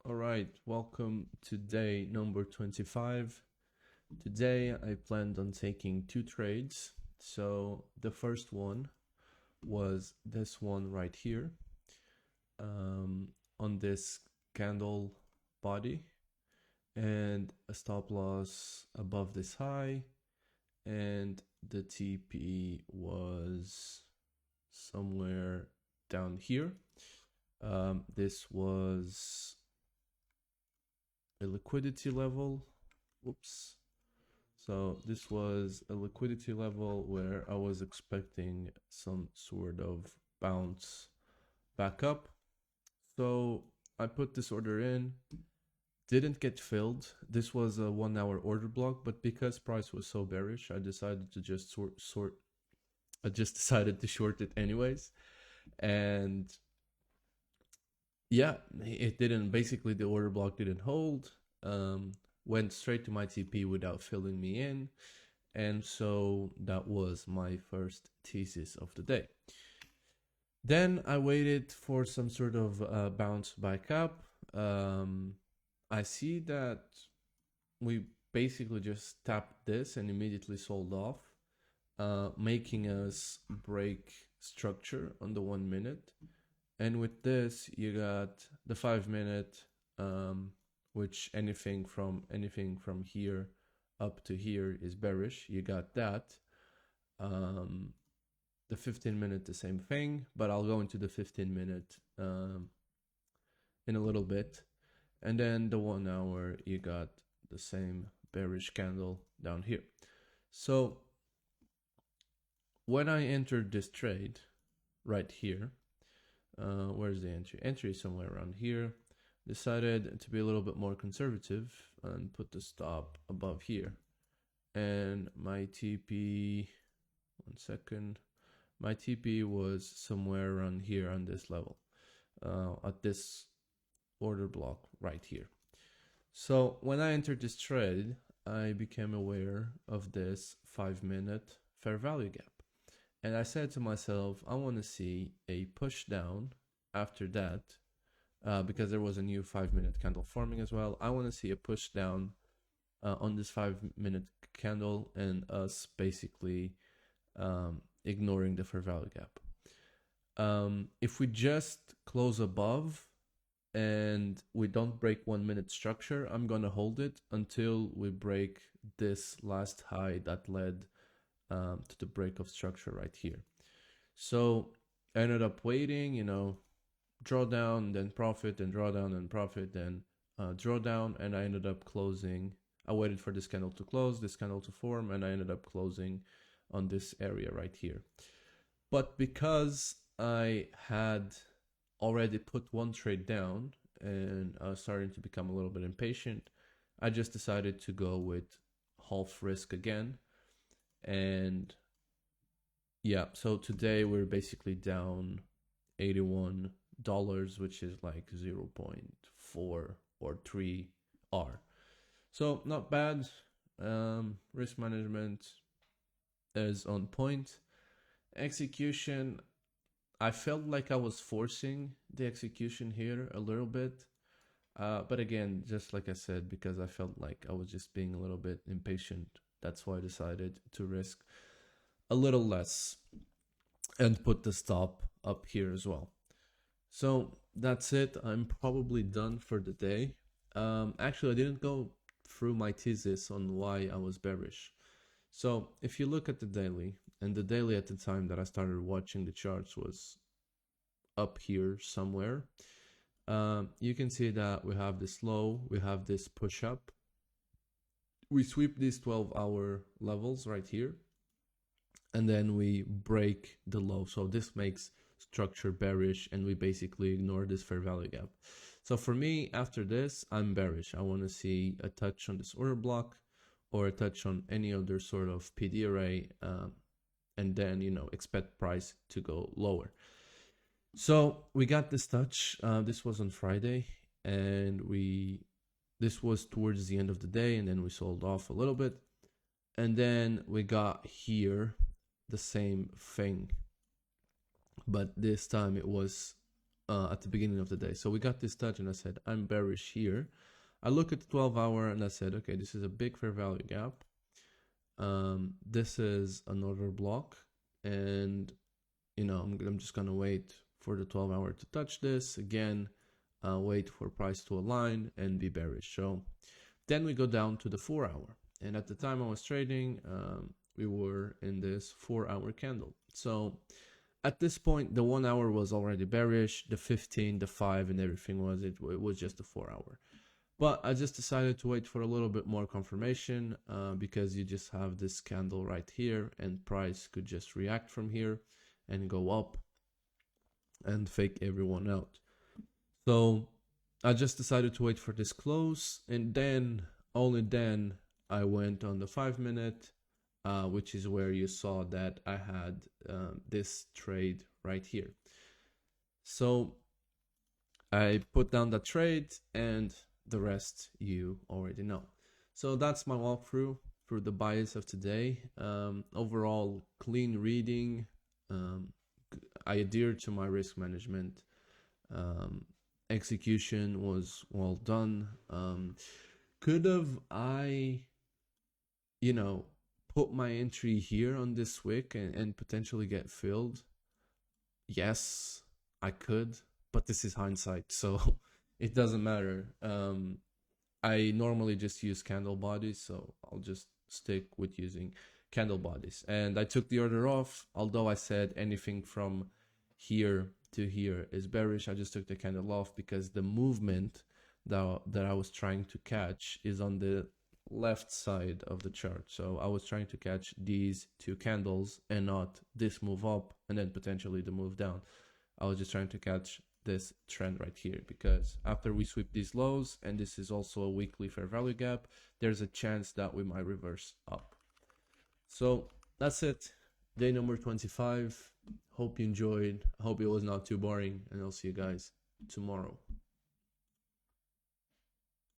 All right, welcome to day number 25. Today I planned on taking two trades. So the first one was this one right here um, on this candle body and a stop loss above this high, and the TP was somewhere down here. This was a liquidity level. Whoops. So this was a liquidity level where I was expecting some sort of bounce back up. So I put this order in, didn't get filled. This was a 1 hour order block, but because price was so bearish, I decided to just I just decided to short it anyways. And yeah, it didn't, basically the order block didn't hold. Went straight to my TP without filling me in. And so that was my first thesis of the day. Then I waited for some sort of bounce back up. I see that we basically just tapped this and immediately sold off, making us break structure on the 1 minute. And with this, you got the 5 minute, which anything from here up to here is bearish. You got that. The 15 minute, the same thing, but I'll go into the 15 minute in a little bit. And then the 1 hour, you got the same bearish candle down here. So when I entered this trade right here, where's the entry? Entry is somewhere around here. Decided to be a little bit more conservative and put the stop above here. And my TP, 1 second, my TP was somewhere around here on this level, at this order block right here. So when I entered this trade, I became aware of this 5 minute fair value gap. And I said to myself, I want to see a push down after that, because there was a new 5 minute candle forming as well. I want to see a push down on this 5 minute candle and us basically ignoring the fair value gap. If we just close above and we don't break 1 minute structure, I'm gonna hold it until we break this last high that led to the break of structure right here. So I ended up waiting, draw down, then profit, then draw down, and profit, then draw down, and I ended up closing. I waited for this candle to close, this candle to form, and I ended up closing on this area right here. But because I had already put one trade down and I was starting to become a little bit impatient, I just decided to go with half risk again. And yeah, so today we're basically down $81, which is like 0.4 or 3 R. So not bad. Risk management is on point. Execution, I felt like I was forcing the execution here a little bit. But again, just like I said, because I felt like I was just being a little bit impatient, that's why I decided to risk a little less and put the stop up here as well. So that's it. I'm probably done for the day. Actually, I didn't go through my thesis on why I was bearish. So if you look at the daily, and the daily at the time that I started watching the charts was up here somewhere, you can see that we have this low, we have this push up. We sweep these 12-hour levels right here, and then we break the low. So this makes structure bearish, and we basically ignore this fair value gap. So for me, after this, I'm bearish. I want to see a touch on this order block or a touch on any other sort of PD array, and then, expect price to go lower. So we got this touch. This was on Friday, and this was towards the end of the day, and then we sold off a little bit. And then we got here the same thing, but this time it was at the beginning of the day. So we got this touch and I said, I'm bearish here. I look at the 12 hour and I said, okay, this is a big fair value gap. This is an order block, and I'm just gonna wait for the 12 hour to touch this again, wait for price to align and be bearish. So then we go down to the 4 hour, and at the time I was trading, we were in this 4 hour candle. So at this point, the 1 hour was already bearish, the 15, the 5, and everything was it was just the 4 hour. But I just decided to wait for a little bit more confirmation, because you just have this candle right here, and price could just react from here and go up and fake everyone out. So I just decided to wait for this close, and then, only then, I went on the 5-minute, which is where you saw that I had this trade right here. So I put down the trade, and the rest you already know. So that's my walkthrough through the bias of today. Overall, clean reading. I adhered to my risk management. Execution was well done. Could have I, put my entry here on this wick and potentially get filled? Yes, I could, but this is hindsight, so it doesn't matter. I normally just use candle bodies, so I'll just stick with using candle bodies. And I took the order off, although I said anything from here to here is bearish. I just took the candle off because the movement that I was trying to catch is on the left side of the chart. So I was trying to catch these two candles and not this move up and then potentially the move down. I was just trying to catch this trend right here, because after we sweep these lows, and this is also a weekly fair value gap, there's a chance that we might reverse up. So that's it, day number 25. Hope you enjoyed. I hope it was not too boring, and I'll see you guys tomorrow.